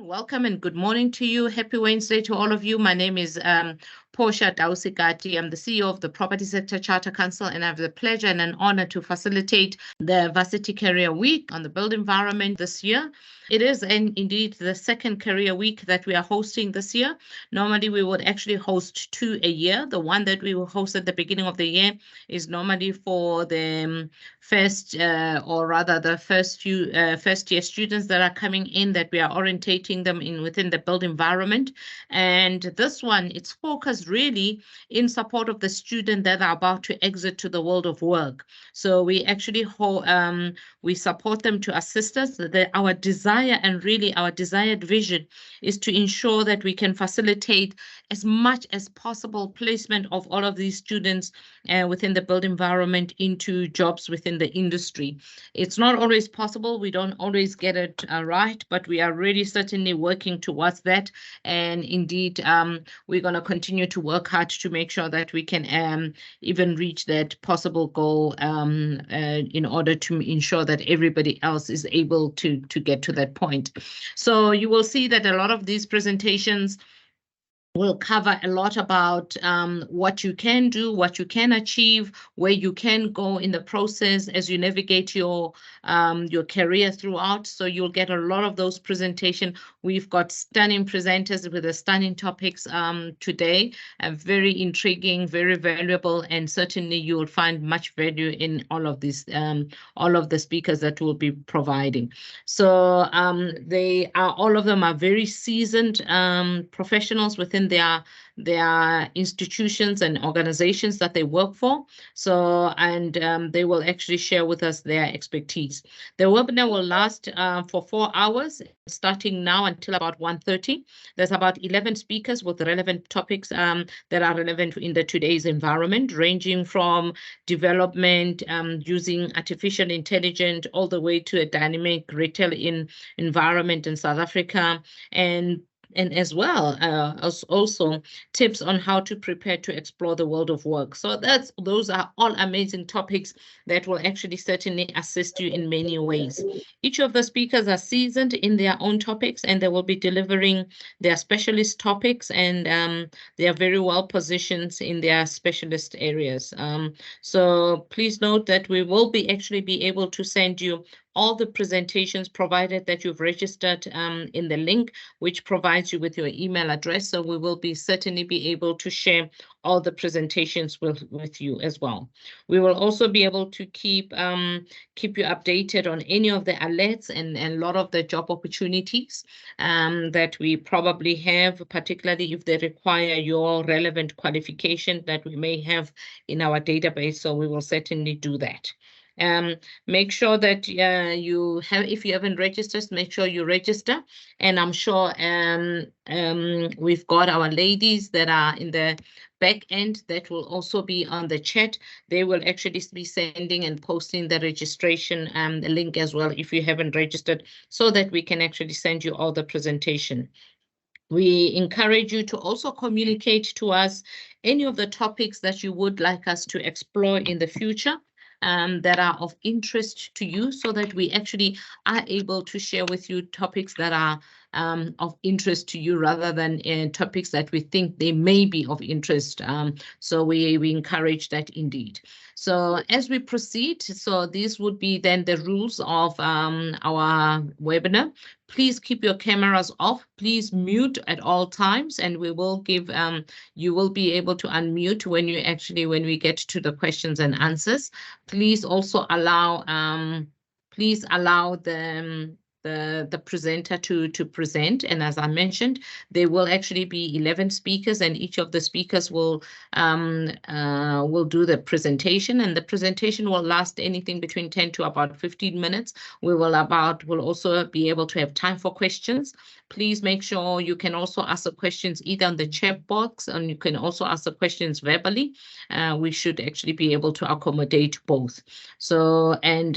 Welcome and good morning to you. Happy Wednesday to all of you. My name is Portia Tau-Sekati. I'm the CEO of the Property Sector Charter Council, and I have the pleasure and an honor to facilitate the Varsity Career Week on the built environment this year. It is indeed the second career week that we are hosting this year. Normally, we would actually host 2 a year. The one that we will host at the beginning of the year is normally for the first year students that are coming in, that we are orientating them in within the built environment. And this one, it's focused really in support of the student that are about to exit to the world of work. So we actually we support them to assist us. Our desire and really our desired vision is to ensure that we can facilitate as much as possible placement of all of these students within the built environment into jobs within the industry. It's not always possible. We don't always get it right, but we are really certainly working towards that. And indeed, we're going to continue to work hard to make sure that we can even reach that possible goal in order to ensure that everybody else is able to get to that point. So you will see that a lot of these presentations will cover a lot about what you can do, what you can achieve, where you can go in the process as you navigate your career throughout. So you'll get a lot of those presentations. We've got stunning presenters with the stunning topics today, very intriguing, very valuable, and certainly you will find much value in all of these, all of the speakers that we'll be providing. So all of them are very seasoned professionals within their institutions and organizations that they work for. So, and they will actually share with us their expertise. The webinar will last for 4 hours, starting now until about 1:30. There's about 11 speakers with relevant topics that are relevant in today's environment, ranging from development, using artificial intelligence, all the way to a dynamic retail environment in South Africa, and as well as also tips on how to prepare to explore the world of work. So those are all amazing topics that will actually certainly assist you in many ways. Each of the speakers are seasoned in their own topics, and they will be delivering their specialist topics, and they are very well positioned in their specialist areas. So please note that we will be able to send you all the presentations, provided that you've registered in the link, which provides you with your email address. So we will certainly be able to share all the presentations with you as well. We will also be able to keep you updated on any of the alerts and a lot of the job opportunities that we probably have, particularly if they require your relevant qualification that we may have in our database. So we will certainly do that. Make sure that if you haven't registered, make sure you register. And I'm sure we've got our ladies that are in the back end that will also be on the chat. They will actually be sending and posting the registration link as well if you haven't registered, so that we can actually send you all the presentation. We encourage you to also communicate to us any of the topics that you would like us to explore in the future, that are of interest to you, so that we actually are able to share with you topics that are of interest to you, rather than topics that we think they may be of interest. So we encourage that indeed. So as we proceed, so these would be then the rules of our webinar. Please keep your cameras off. Please mute at all times, and we will give you will be able to unmute when we get to the questions and answers. Please also allow the presenter to present. And as I mentioned, there will actually be 11 speakers, and each of the speakers will do the presentation, and the presentation will last anything between 10 to about 15 minutes. We'll also be able to have time for questions. Please make sure you can also ask the questions either on the chat box, and you can also ask the questions verbally. We should actually be able to accommodate both. So, and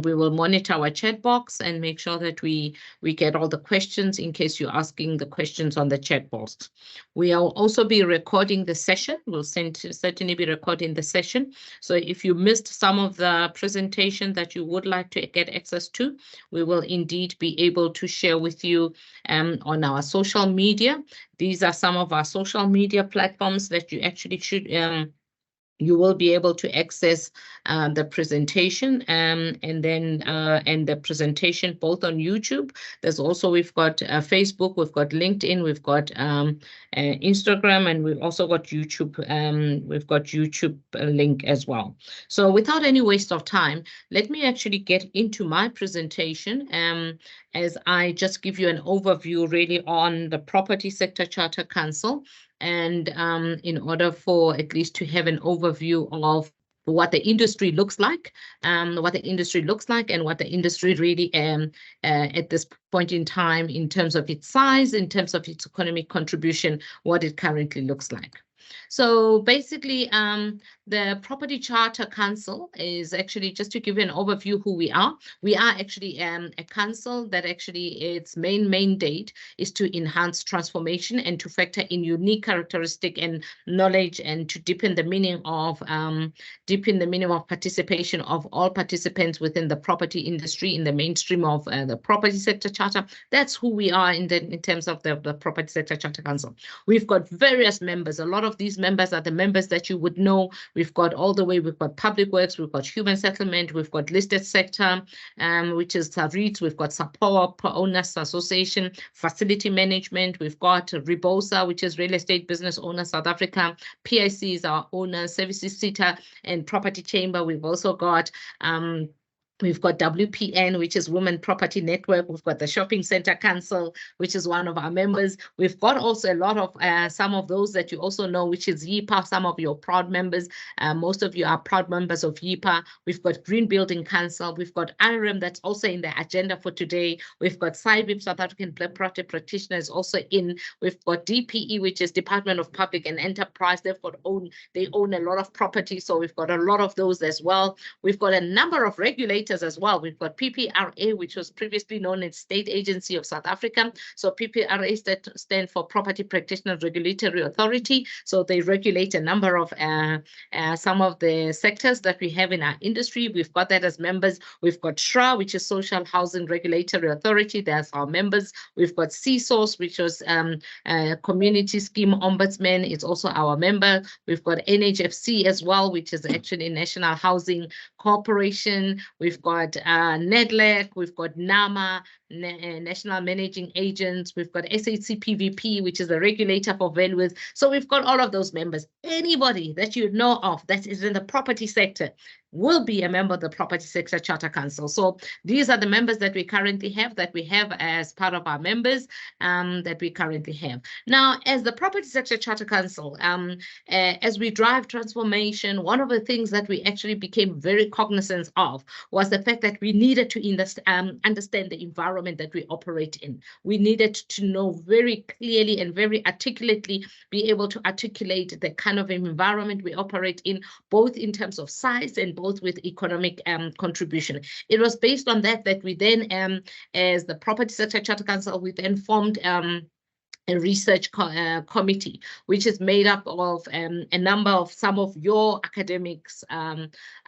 we will monitor our chat box and make sure that that we get all the questions in case you're asking the questions on the chat box. We'll also be recording the session. We'll certainly be recording the session. So if you missed some of the presentation that you would like to get access to, we will indeed be able to share with you on our social media. These are some of our social media platforms that you actually should you will be able to access the presentation and the presentation both on YouTube. There's also, we've got Facebook, we've got LinkedIn, we've got Instagram, and we've also got YouTube. We've got YouTube link as well. So without any waste of time, let me actually get into my presentation as I just give you an overview really on the Property Sector Charter Council. And in order for at least to have an overview of what the industry looks like, and what the industry really at this point in time, in terms of its size, in terms of its economic contribution, what it currently looks like. So basically, the Property Charter Council is actually, just to give you an overview who we are. We are actually a council that actually its main mandate is to enhance transformation and to factor in unique characteristic and knowledge, and to deepen the meaning of participation of all participants within the property industry in the mainstream of the Property Sector Charter. That's who we are in terms of the Property Sector Charter Council. We've got various members. A lot of these members are the members that you would know. We've got Public Works, we've got Human Settlement, we've got Listed Sector, which is REITs, we've got SAPOA, Owners Association, Facility Management, we've got Rebosa, which is Real Estate Business Owners South Africa, PIC is our owner, Services SITA, and Property Chamber. We've also got we've got WPN, which is Women Property Network. We've got the Shopping Center Council, which is one of our members. We've got also a lot of some of those that you also know, which is YIPA, some of your proud members. Most of you are proud members of YIPA. We've got Green Building Council. We've got IREM, that's also in the agenda for today. We've got SIBIP, South African Black Property Practitioners, also in. We've got DPE, which is Department of Public and Enterprise. They own a lot of property, so we've got a lot of those as well. We've got a number of regulators as well. We've got PPRA, which was previously known as State Agency of South Africa. So PPRA stands for Property Practitioner Regulatory Authority. So they regulate a number of some of the sectors that we have in our industry. We've got that as members. We've got SHRA, which is Social Housing Regulatory Authority. That's our members. We've got CSOS, which was Community Scheme Ombudsman. It's also our member. We've got NHFC as well, which is actually National Housing Corporation. We've got NEDLAC, we've got NAMA, National Managing Agents, we've got SHCPVP, which is the regulator for valuers. So we've got all of those members. Anybody that you know of that is in the property sector will be a member of the Property Sector Charter Council. So these are the members that we currently have, as part of our members that we currently have. Now, as the Property Sector Charter Council, as we drive transformation, one of the things that we actually became very cognizant of was the fact that we needed to understand the environment that we operate in. We needed to know very clearly and very articulately, be able to articulate the kind of environment we operate in, both in terms of size and both with economic contribution. It was based on that we then, as the Property Sector Charter Council, we then formed a research committee, which is made up of a number of some of your academics,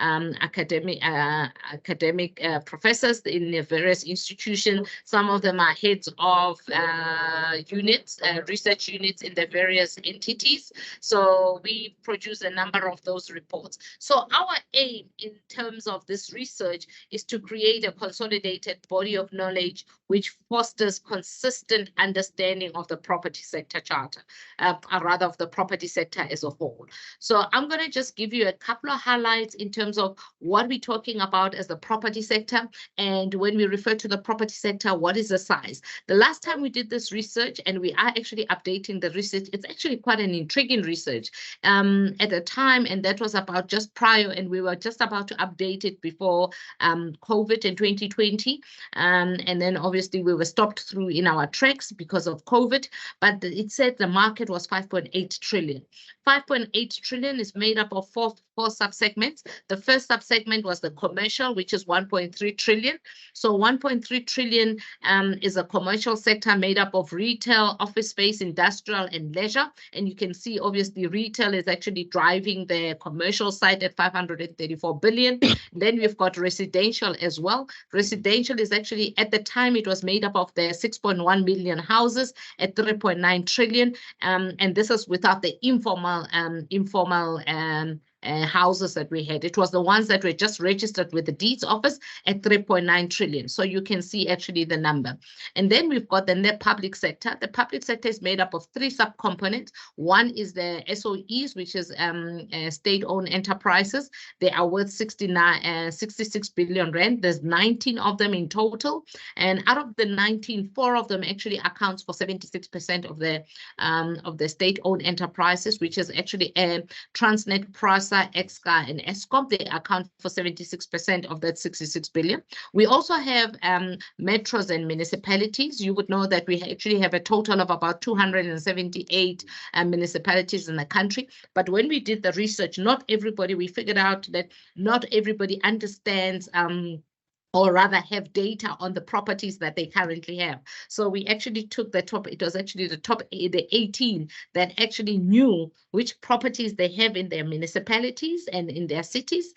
academic professors in the various institutions. Some of them are heads of units, research units in the various entities. So we produce a number of those reports. So our aim in terms of this research is to create a consolidated body of knowledge which fosters consistent understanding of the property sector charter, or rather of the property sector as a whole. So I'm going to just give you a couple of highlights in terms of what we're talking about as the property sector. And when we refer to the property sector, what is the size? The last time we did this research, and we are actually updating the research, it's actually quite an intriguing research at the time, and that was about just prior, and we were just about to update it before COVID in 2020. And then obviously we were stopped through in our tracks because of COVID, but it said the market was 5.8 trillion. 5.8 trillion is made up of 4 subsegments. The first subsegment was the commercial, which is 1.3 trillion. So 1.3 trillion is a commercial sector made up of retail, office space, industrial, and leisure. And you can see, obviously, retail is actually driving the commercial side at 534 billion. Then we've got residential as well. Residential is actually, at the time, it was made up of the 6.1 million houses at 3.9 trillion. And this is without the informal houses that we had. It was the ones that were just registered with the deeds office at 3.9 trillion. So you can see actually the number. And then we've got the public sector. The public sector is made up of 3 subcomponents. One is the SOEs, which is state-owned enterprises. They are worth 66 billion rand. There's 19 of them in total. And out of the 19, 4 of them actually accounts for 76% of the state-owned enterprises, which is actually Transnet, Prasa, Exca, and Eskom. They account for 76% of that 66 billion. We also have metros and municipalities. You would know that we actually have a total of about 278 municipalities in the country. But when we did the research, we figured out that not everybody understands or rather have data on the properties that they currently have. So we actually took the top, it was actually the 18 that actually knew which properties they have in their municipalities and in their cities.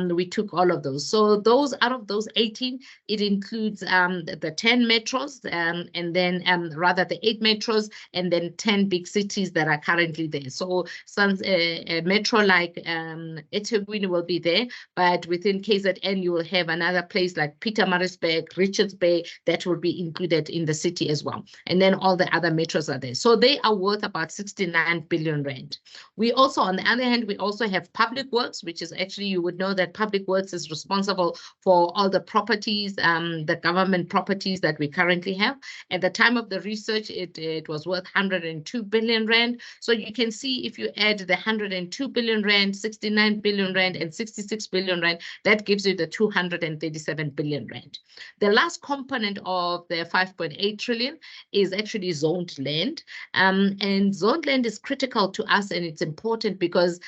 We took all of those. So those, out of those 18, it includes the 10 metros and then rather the 8 metros and then 10 big cities that are currently there. So some a metro like eThekwini will be there, but within KZN you will have another place like Pietermaritzburg, Richards Bay, that will be included in the city as well. And then all the other metros are there. So they are worth about 69 billion rand. We also, on the other hand, we also have public works, which is actually, you would know that public works is responsible for all the properties, the government properties that we currently have. At the time of the research, it was worth 102 billion rand. So you can see if you add the 102 billion rand, 69 billion rand, and 66 billion rand, that gives you the 237 billion rand. The last component of the 5.8 trillion is actually zoned land. And zoned land is critical to us, and it's important because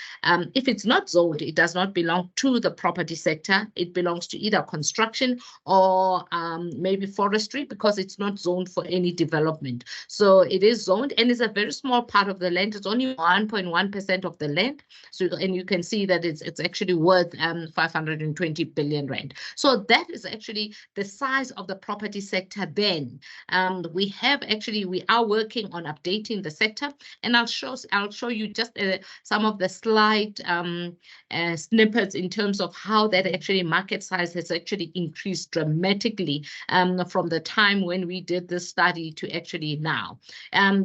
if it's not zoned, it does not belong to the property sector. It belongs to either construction or maybe forestry, because it's not zoned for any development. So it is zoned, and it's a very small part of the land. It's only 1.1% of the land. So, and you can see that it's actually worth 520 billion rand. So that is actually the size of the property sector then. We are working on updating the sector, and I'll show you just some of the slide snippets in terms of how that actually market size has actually increased dramatically from the time when we did this study to actually now.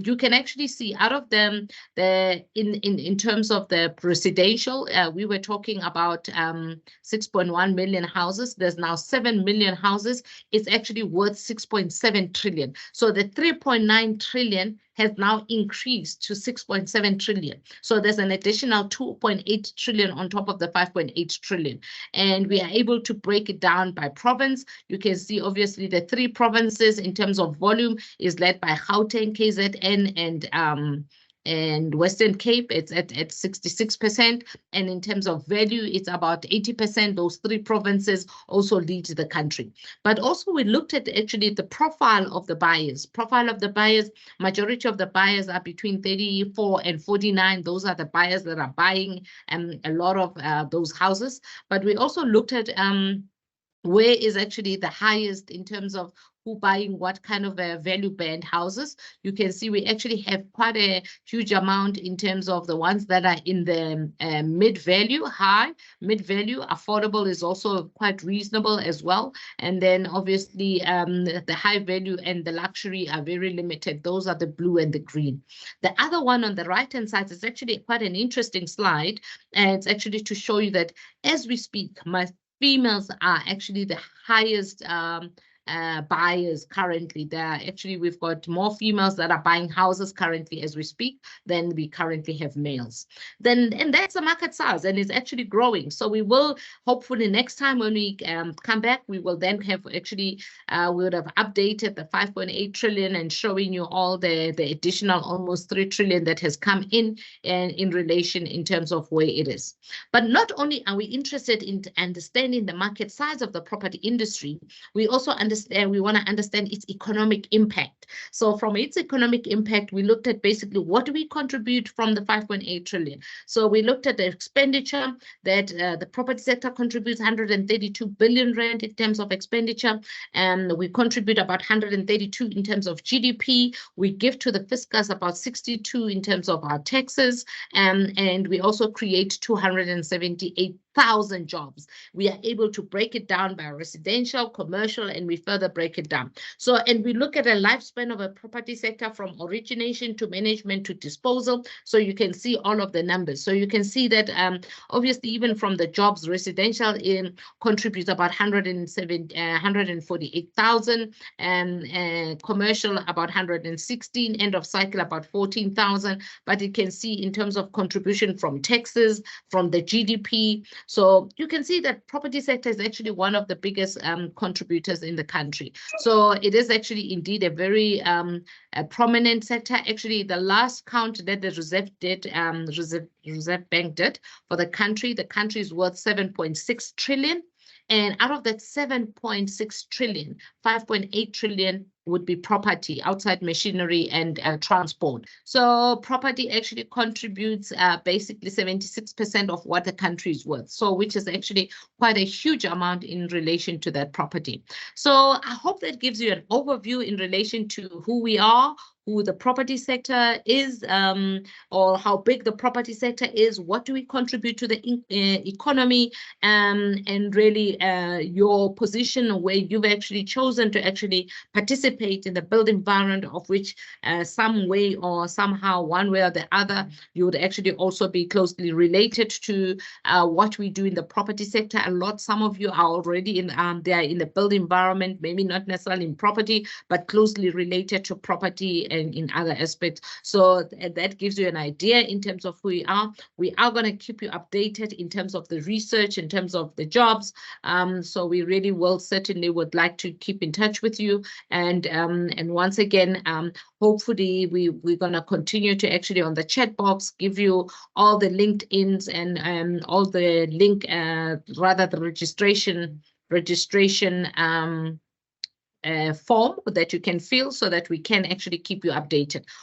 You can actually see out of them in terms of the residential, we were talking about 6.1 million houses. There's now 7 million houses. It's actually worth 6.7 trillion. So the 3.9 trillion has now increased to 6.7 trillion. So there's an additional 2.8 trillion on top of the 5.8 trillion. And we are able to break it down by province. You can see obviously the 3 provinces in terms of volume is led by Gauteng, KZN, and Western Cape. It's at 66%. And in terms of value, it's about 80%. Those 3 provinces also lead the country. But also we looked at actually the profile of the buyers. Majority of the buyers are between 34 and 49. Those are the buyers that are buying a lot of those houses. But we also looked at where is actually the highest in terms of who buying what kind of value band houses. You can see we actually have quite a huge amount in terms of the ones that are in the mid-value, mid-value. Affordable is also quite reasonable as well. And then obviously the high value and the luxury are very limited. Those are the blue and the green. The other one on the right-hand side is actually quite an interesting slide. And it's actually to show you that as we speak, females are actually the highest buyers currently. We've got more females that are buying houses currently as we speak than we currently have males. And that's the market size, and it's actually growing. So we will hopefully next time when we come back, we will then have actually we would have updated the 5.8 trillion and showing you all the additional almost 3 trillion that has come in and in relation in terms of where it is. But not only are we interested in understanding the market size of the property industry, we also we want to understand its economic impact. So from its economic impact, we looked at basically what do we contribute from the 5.8 trillion. So we looked at the expenditure that the property sector contributes 132 billion rand in terms of expenditure, and we contribute about 132 in terms of GDP. We give to the fiscus about 62 in terms of our taxes, and we also create 278,000 jobs. We are able to break it down by residential, commercial, and we further break it down. So, and we look at a lifespan of a property sector from origination to management to disposal. So you can see all of the numbers. So you can see that obviously even from the jobs, residential contributes about 148,000, and commercial about 116, end of cycle about 14,000. But you can see in terms of contribution from taxes, from the GDP. So you can see that property sector is actually one of the biggest contributors in the country. So it is actually indeed a very prominent sector. Actually, the last count that the Reserve Bank did for the country is worth 7.6 trillion. And out of that 7.6 trillion, 5.8 trillion would be property, outside machinery and transport. So property actually contributes basically 76% of what the country is worth. So which is actually quite a huge amount in relation to that property. So I hope that gives you an overview in relation to who we are, who the property sector is, or how big the property sector is, what do we contribute to the economy, and really your position where you've actually chosen to actually participate in the built environment, of which some way or somehow, one way or the other, you would actually also be closely related to what we do in the property sector. Some of you are already in they are in the built environment, maybe not necessarily in property, but closely related to property and in other aspects. So that gives you an idea in terms of who we are. We are going to keep you updated in terms of the research, in terms of the jobs. So we really will certainly would like to keep in touch with you. And once again, hopefully we're going to continue to actually on the chat box give you all the LinkedIn's and all the link, rather the registration form that you can fill so that we can actually keep you updated.